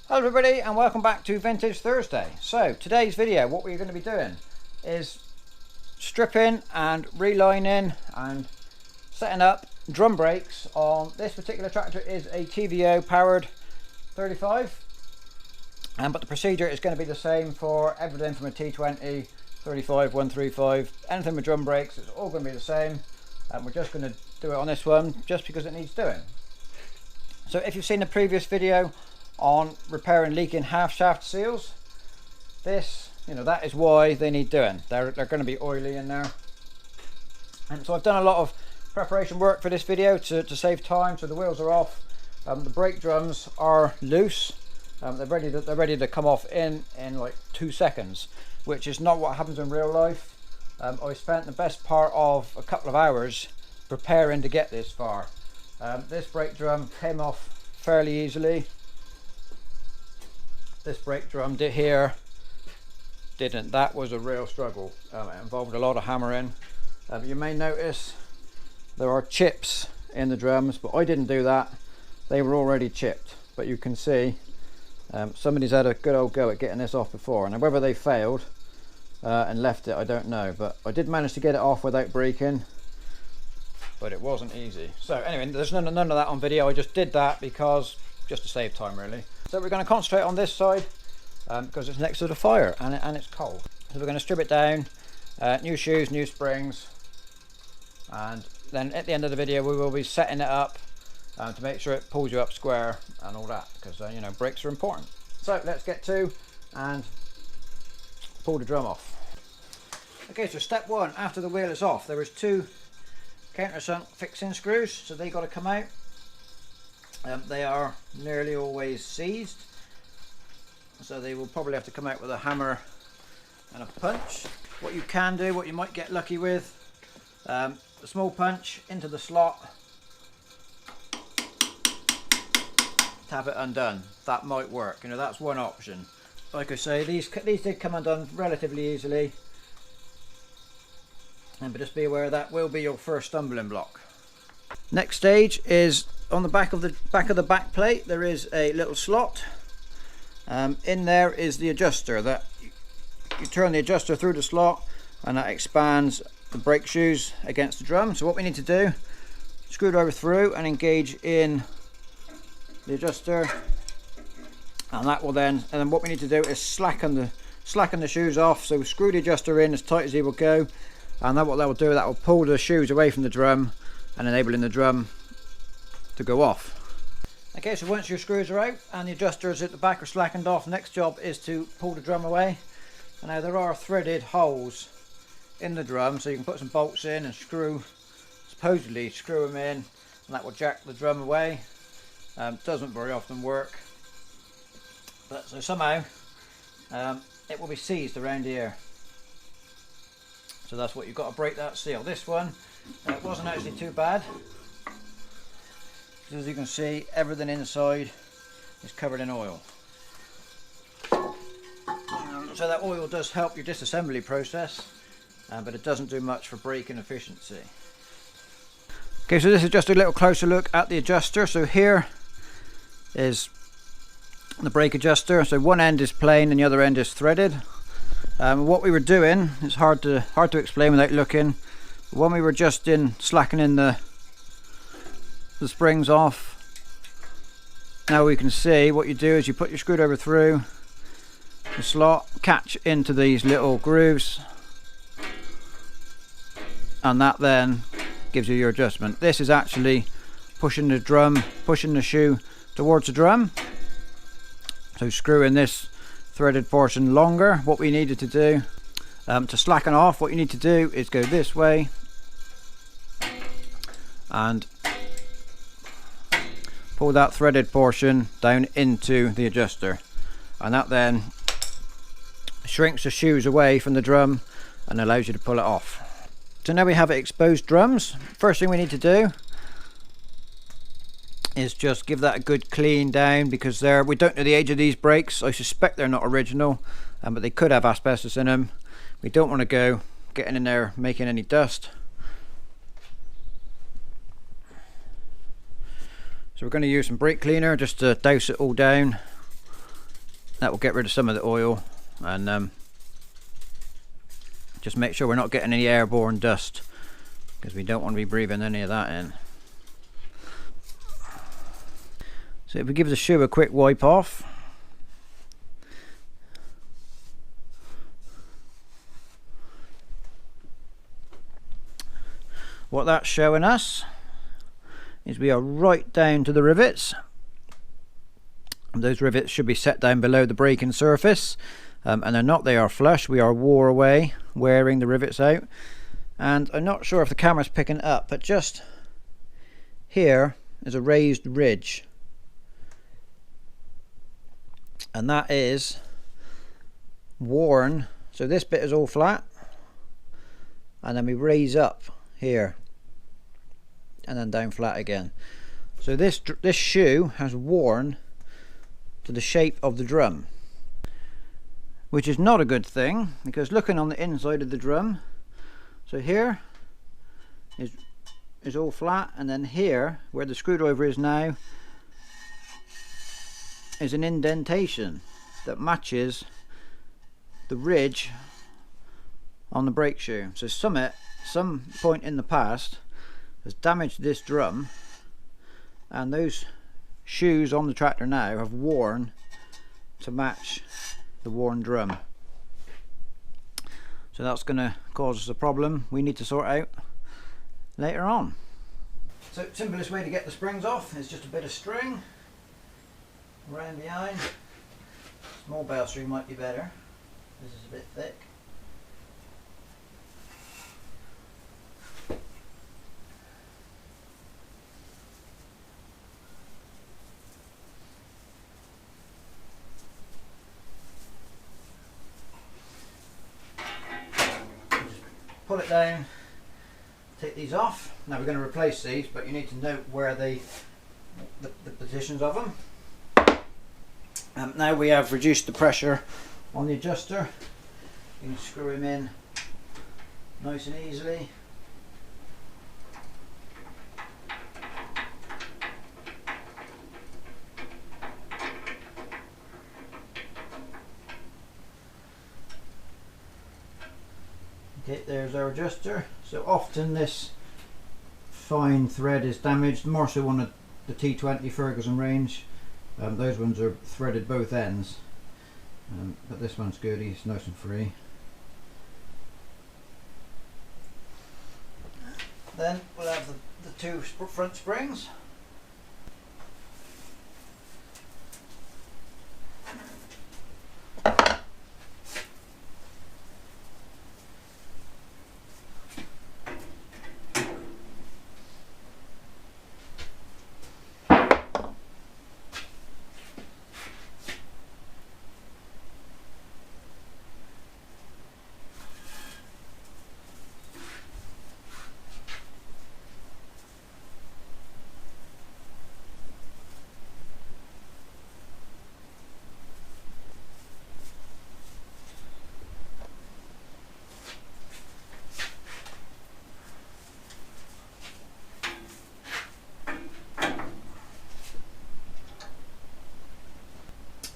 Hello everybody and welcome back to Vintage Thursday. So today's video, what we're going to be doing is stripping and relining and setting up drum brakes on this particular tractor. Is a TVO powered 35, but the procedure is going to be the same for everything from a T20, 35, 135, anything with drum brakes. It's all going to be the same, and we're just going to do it on this one just because it needs doing. So if you've seen the previous video on repairing leaking half shaft seals, this, that is why they need doing. They're going to be oily in there, and so I've done a lot of preparation work for this video to save time. So the wheels are off, the brake drums are loose, they're ready to come off in like 2 seconds, which is not what happens in real life. I spent the best part of a couple of hours preparing to get this far. This brake drum came off fairly easily. This brake drum here didn't. That was a real struggle. It involved a lot of hammering. You may notice there are chips in the drums, but I didn't do that. They were already chipped, but you can see somebody's had a good old go at getting this off before. Now whether they failed and left it, I don't know, but I did manage to get it off without breaking, but it wasn't easy. So anyway, there's none of that on video. I just did that just to save time really. So we're going to concentrate on this side because it's next to the fire and it's cold. So we're going to strip it down, new shoes, new springs, and then at the end of the video we will be setting it up to make sure it pulls you up square and all that, because brakes are important. So let's get to and pull the drum off. Okay, so step one, after the wheel is off, there is 2 countersunk fixing screws, so they got to come out. They are nearly always seized, so they will probably have to come out with a hammer and a punch. What you can do, what you might get lucky with, a small punch into the slot, have it undone. That might work. That's one option. Like I say, these did come undone relatively easily, but just be aware that will be your first stumbling block. Next stage is on the back of the back plate. There is a little slot. In there is the adjuster that you turn the adjuster through the slot, and that expands the brake shoes against the drum. So what we need to do, screw it over through and engage in the adjuster, and that will then what we need to do is slacken the shoes off. So screw the adjuster in as tight as he will go, and what that will do, that will pull the shoes away from the drum and enabling the drum to go off. Okay, so once your screws are out and the adjusters at the back are slackened off, next job is to pull the drum away. And now there are threaded holes in the drum, so you can put some bolts in and supposedly screw them in, and that will jack the drum away. Doesn't very often work, but so somehow it will be seized around here. So that's what you've got to break that seal. This one it wasn't actually too bad. As you can see, everything inside is covered in oil. So that oil does help your disassembly process, but it doesn't do much for braking efficiency. Okay, so this is just a little closer look at the adjuster. So here is the brake adjuster. So one end is plain and the other end is threaded. What we were doing, it's hard to explain without looking. When we were just slackening the springs off, now we can see what you do is you put your screwdriver through the slot, catch into these little grooves, and that then gives you your adjustment. This is actually pushing the shoe towards the drum. So screwing this threaded portion longer. What we needed to do to slacken off, what you need to do is go this way and pull that threaded portion down into the adjuster, and that then shrinks the shoes away from the drum and allows you to pull it off. So now we have exposed drums. First thing we need to do is just give that a good clean down, because we don't know the age of these brakes. I suspect they're not original, but they could have asbestos in them. We don't want to go getting in there making any dust. So we're going to use some brake cleaner just to douse it all down That will get rid of some of the oil, and just make sure we're not getting any airborne dust, because we don't want to be breathing any of that in. So if we give the shoe a quick wipe off, what that's showing us is we are right down to the rivets. Those rivets should be set down below the braking surface, and they're not, they are flush. We are wore away wearing the rivets out, and I'm not sure if the camera's picking up, but just here is a raised ridge, and that is worn. So this bit is all flat, and then we raise up here and then down flat again. So this shoe has worn to the shape of the drum, which is not a good thing, because looking on the inside of the drum, so here is all flat, and then here where the screwdriver is now is an indentation that matches the ridge on the brake shoe. So some point in the past has damaged this drum, and those shoes on the tractor now have worn to match the worn drum. So that's going to cause us a problem we need to sort out later on. So simplest way to get the springs off is just a bit of string around behind. Small bell string might be better, this is a bit thick. Pull it down, take these off. Now we're going to replace these, but you need to note where the positions of them. Now we have reduced the pressure on the adjuster. You can screw him in nice and easily. Okay, there's our adjuster. So often this fine thread is damaged, more so on the T20 Ferguson range. Those ones are threaded both ends, but this one's good, he's nice and free. Then we'll have the two front springs.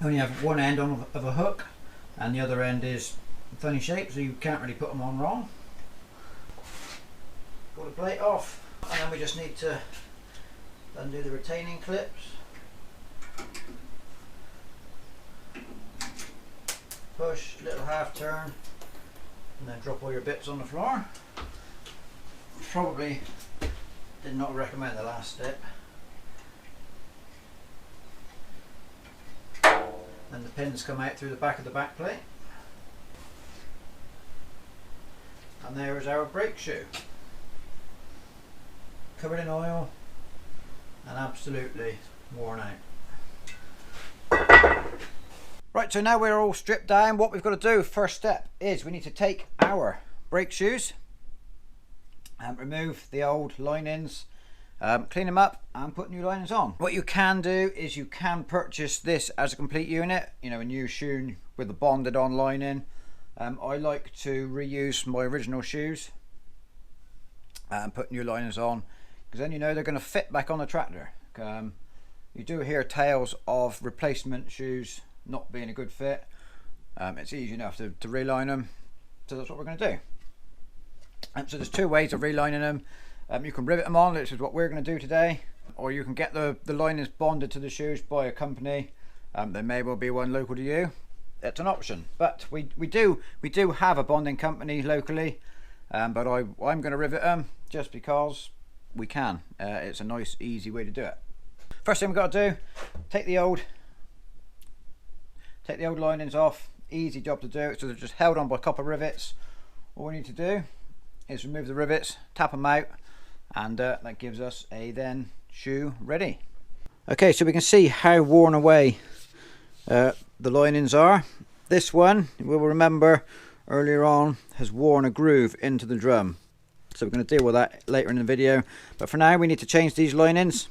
Only have one end of a hook, and the other end is funny shape, so you can't really put them on wrong. Pull the plate off, and then we just need to undo the retaining clips. Push, little half turn, and then drop all your bits on the floor. Probably did not recommend the last step. And the pins come out through the back of the back plate. And there is our brake shoe. Covered in oil and absolutely worn out. Right, so now we're all stripped down. What we've got to do, first step, is we need to take our brake shoes and remove the old linings, clean them up and put new linings on. What you can do is you can purchase this as a complete unit, you know, a new shoe with the bonded on lining. I like to reuse my original shoes and put new linings on, because then you know they're going to fit back on the tractor. You do hear tales of replacement shoes not being a good fit, it's easy enough to reline them. So that's what we're going to do. So there's two ways of relining them. You can rivet them on, which is what we're going to do today, or you can get the linings bonded to the shoes by a company. There may well be one local to you. It's an option, but we do have a bonding company locally, but I'm going to rivet them just because we can. It's a nice easy way to do it. First thing we've got to do, take the old linings off. Easy job to do. So they're just held on by copper rivets. All we need to do is remove the rivets, tap them out, and that gives us a then shoe ready. Okay, so we can see how worn away the linings are. This one, you will remember earlier on, has worn a groove into the drum. So we're going to deal with that later in the video. But for now, we need to change these linings,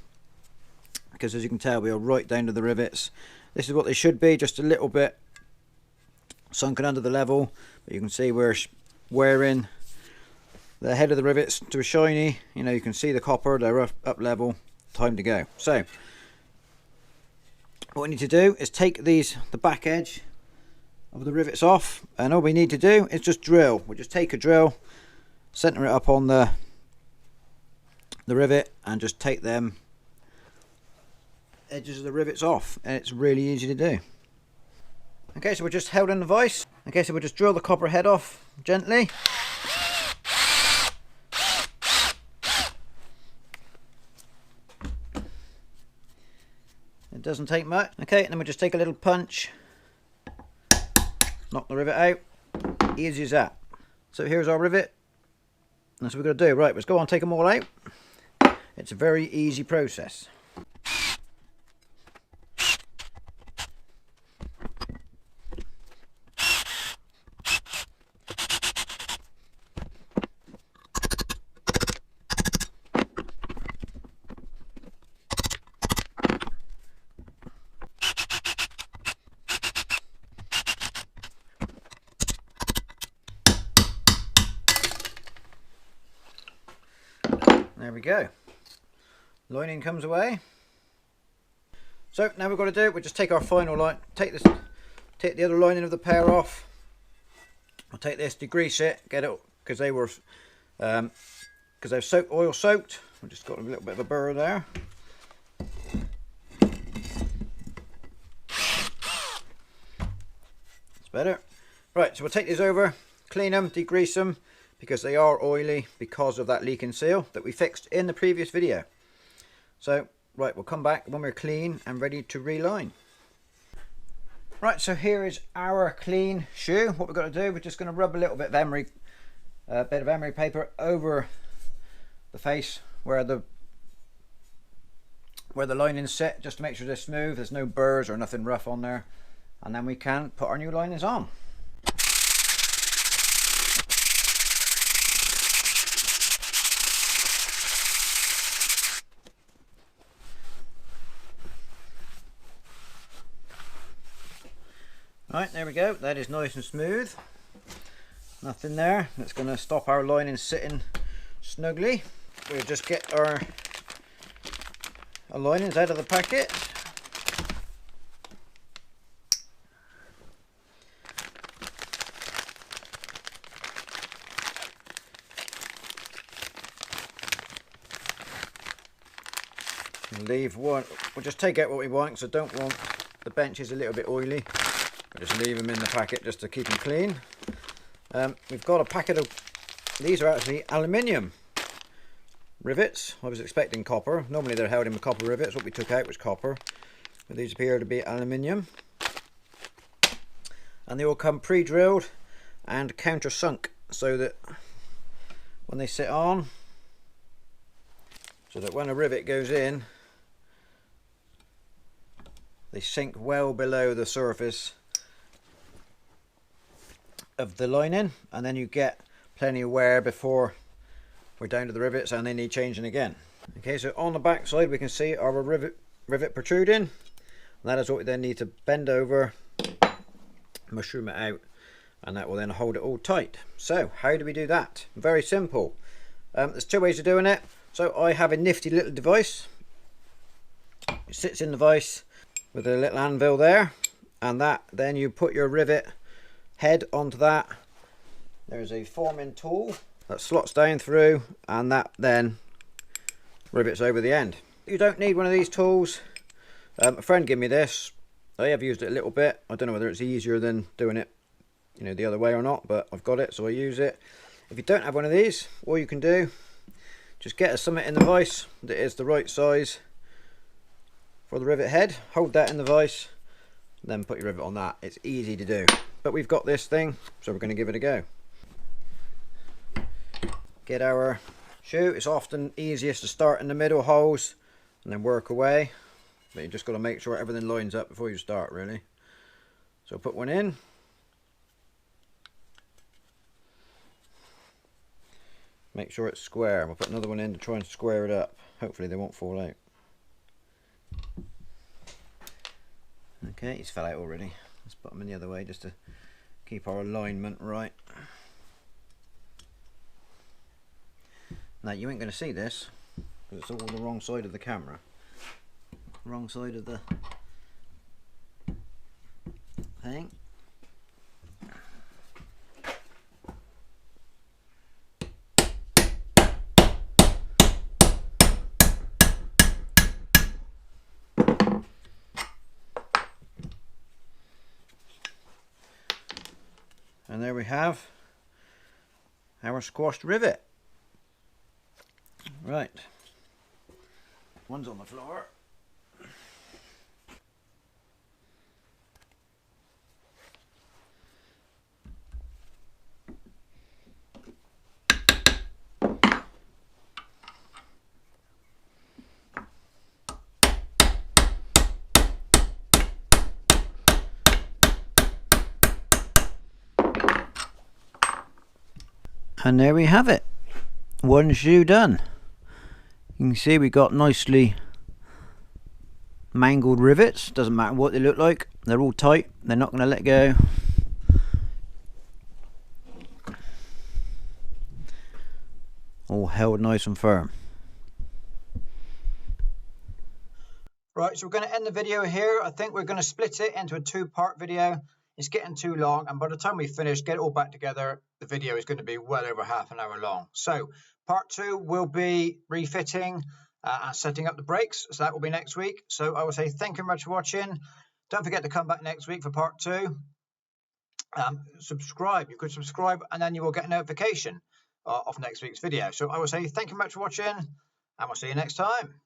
because as you can tell, we are right down to the rivets. This is what they should be, just a little bit sunken under the level. But you can see we're wearing the head of the rivets to a shiny. You know, you can see the copper, they're up level. Time to go. So what we need to do is take the back edge of the rivets off, and all we need to do is just drill. We'll just take a drill, center it up on the rivet, and just take them edges of the rivets off, and it's really easy to do. Okay, so we're just held in the vise. Okay, so we'll just drill the copper head off gently. It doesn't take much. Okay, and then we'll just take a little punch, knock the rivet out. Easy as that. So here's our rivet. That's what we're going to do. Right, let's go on, take them all out. It's a very easy process. There we go. Lining comes away. So now we've got to do, we'll just take our final line, take the other lining of the pair off. I'll take this, degrease it, get it, because they're oil soaked. We've just got a little bit of a burr there. That's better. Right, so we'll take these over, clean them, degrease them, because they are oily because of that leaking seal that we fixed in the previous video. So, right, we'll come back when we're clean and ready to reline. Right, so here is our clean shoe. What we're going to do, we're just going to rub a little bit of emery paper over the face where the linings sit, just to make sure they're smooth, there's no burrs or nothing rough on there, and then we can put our new linings on. Right, there we go. That is nice and smooth. Nothing there. That's going to stop our lining sitting snugly. We'll just get our linings out of the packet. Leave one. We'll just take out what we want, because I don't want the benches a little bit oily. We'll just leave them in the packet just to keep them clean. We've got a packet of, these are actually aluminium rivets. I was expecting copper. Normally they're held in with copper rivets. What we took out was copper, but these appear to be aluminium. And they all come pre-drilled and countersunk, so that when they sit on, so that when a rivet goes in, they sink well below the surface of the lining, and then you get plenty of wear before we're down to the rivets and they need changing again. Okay, so on the back side we can see our rivet protruding, and that is what we then need to bend over, mushroom it out, and that will then hold it all tight. So how do we do that? Very simple. There's two ways of doing it. So I have a nifty little device. It sits in the vise with a little anvil there, and that then you put your rivet head onto that. There's a forming tool that slots down through, and that then rivets over the end. You don't need one of these tools. A friend gave me this. I have used it a little bit. I don't know whether it's easier than doing it, you know, the other way or not, but I've got it, so I use it. If you don't have one of these, all you can do, just get a something in the vise that is the right size for the rivet head. Hold that in the vise, then put your rivet on that. It's easy to do. But we've got this thing, so we're going to give it a go. Get our shoe. It's often easiest to start in the middle holes and then work away. But you just got to make sure everything lines up before you start, really. So put one in. Make sure it's square. We'll put another one in to try and square it up. Hopefully they won't fall out. Okay, he's fell out already. Let's put them in the other way just to keep our alignment right. Now you ain't going to see this because it's all the wrong side of the camera. Wrong side of the thing. And there we have our squashed rivet. Right, one's on the floor. And there we have it, one shoe done. You can see we got nicely mangled rivets. Doesn't matter what they look like, they're all tight, they're not going to let go. All held nice and firm. Right, so we're going to end the video here. I think we're going to split it into a two-part video. It's getting too long, and by the time we finish, get it all back together, the video is going to be well over half an hour long. So part 2 will be refitting and setting up the brakes. So that will be next week. So I will say thank you very much for watching. Don't forget to come back next week for part 2. Subscribe. You could subscribe, and then you will get a notification of next week's video. So I will say thank you very much for watching, and we'll see you next time.